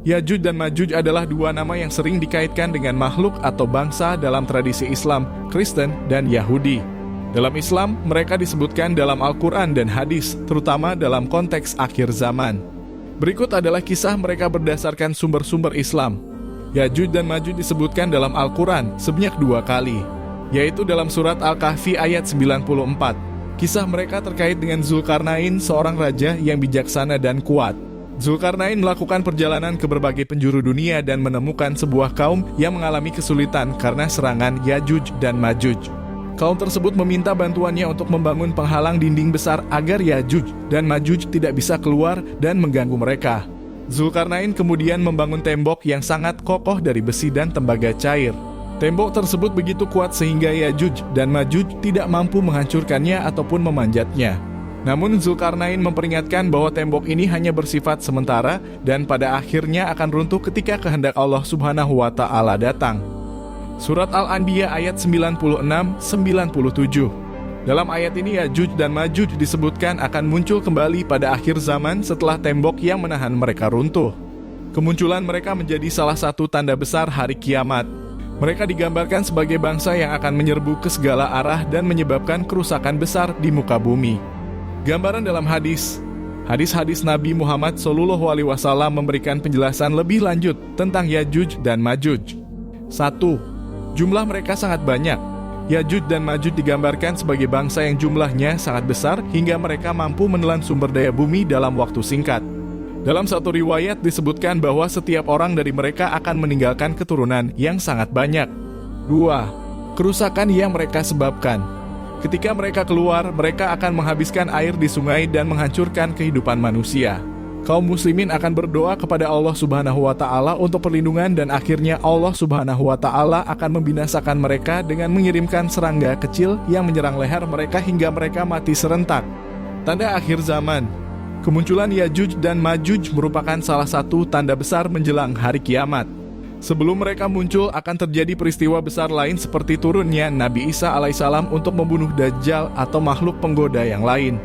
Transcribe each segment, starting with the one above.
Yajuj dan Majuj adalah dua nama yang sering dikaitkan dengan makhluk atau bangsa dalam tradisi Islam, Kristen, dan Yahudi. Dalam Islam, mereka disebutkan dalam Al-Quran dan hadis, terutama dalam konteks akhir zaman. Berikut adalah kisah mereka berdasarkan sumber-sumber Islam. Yajuj dan Majuj disebutkan dalam Al-Quran sebanyak 2 kali, yaitu dalam surat Al-Kahfi ayat 94. Kisah mereka terkait dengan Zulkarnain, seorang raja yang bijaksana dan kuat. Zulkarnain melakukan perjalanan ke berbagai penjuru dunia dan menemukan sebuah kaum yang mengalami kesulitan karena serangan Yajuj dan Majuj. Kaum tersebut meminta bantuannya untuk membangun penghalang dinding besar agar Yajuj dan Majuj tidak bisa keluar dan mengganggu mereka. Zulkarnain kemudian membangun tembok yang sangat kokoh dari besi dan tembaga cair. Tembok tersebut begitu kuat sehingga Yajuj dan Majuj tidak mampu menghancurkannya ataupun memanjatnya. Namun Zulkarnain memperingatkan bahwa tembok ini hanya bersifat sementara dan pada akhirnya akan runtuh ketika kehendak Allah Subhanahu wa Ta'ala datang. Surat Al-Anbiya ayat 96-97. Dalam ayat ini Yajuj dan Majuj disebutkan akan muncul kembali pada akhir zaman setelah tembok yang menahan mereka runtuh. Kemunculan mereka menjadi salah satu tanda besar hari kiamat. Mereka digambarkan sebagai bangsa yang akan menyerbu ke segala arah dan menyebabkan kerusakan besar di muka bumi. Gambaran dalam hadis Nabi Muhammad SAW memberikan penjelasan lebih lanjut tentang Yajuj dan Majuj. 1. Jumlah mereka sangat banyak. Yajuj dan Majuj digambarkan sebagai bangsa yang jumlahnya sangat besar hingga mereka mampu menelan sumber daya bumi dalam waktu singkat. Dalam satu riwayat disebutkan bahwa setiap orang dari mereka akan meninggalkan keturunan yang sangat banyak. 2. Kerusakan yang mereka sebabkan. Ketika mereka keluar, mereka akan menghabiskan air di sungai dan menghancurkan kehidupan manusia. Kaum muslimin akan berdoa kepada Allah Subhanahu wa Ta'ala untuk perlindungan dan akhirnya Allah Subhanahu wa Ta'ala akan membinasakan mereka dengan mengirimkan serangga kecil yang menyerang leher mereka hingga mereka mati serentak. Tanda akhir zaman. Kemunculan Yajuj dan Majuj merupakan salah satu tanda besar menjelang hari kiamat. Sebelum mereka muncul akan terjadi peristiwa besar lain seperti turunnya Nabi Isa alaihissalam untuk membunuh Dajjal atau makhluk penggoda yang lain.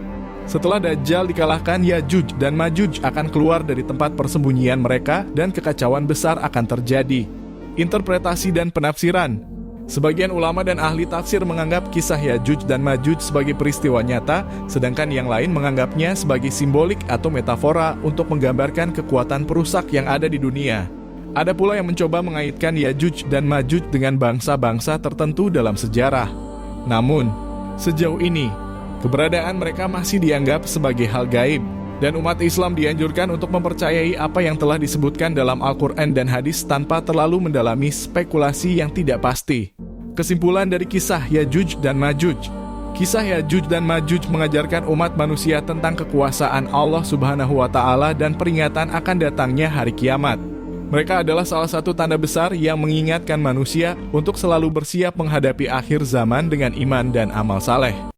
Setelah Dajjal dikalahkan, Yajuj dan Majuj akan keluar dari tempat persembunyian mereka dan kekacauan besar akan terjadi. Interpretasi dan penafsiran. Sebagian ulama dan ahli tafsir menganggap kisah Yajuj dan Majuj sebagai peristiwa nyata, sedangkan yang lain menganggapnya sebagai simbolik atau metafora untuk menggambarkan kekuatan perusak yang ada di dunia. Ada pula yang mencoba mengaitkan Yajuj dan Majuj dengan bangsa-bangsa tertentu dalam sejarah. Namun, sejauh ini, keberadaan mereka masih dianggap sebagai hal gaib, dan umat Islam dianjurkan untuk mempercayai apa yang telah disebutkan dalam Al-Quran dan hadis tanpa terlalu mendalami spekulasi yang tidak pasti. Kesimpulan dari kisah Yajuj dan Majuj. Kisah Yajuj dan Majuj mengajarkan umat manusia tentang kekuasaan Allah Subhanahu wa Ta'ala dan peringatan akan datangnya hari kiamat. Mereka adalah salah satu tanda besar yang mengingatkan manusia untuk selalu bersiap menghadapi akhir zaman dengan iman dan amal saleh.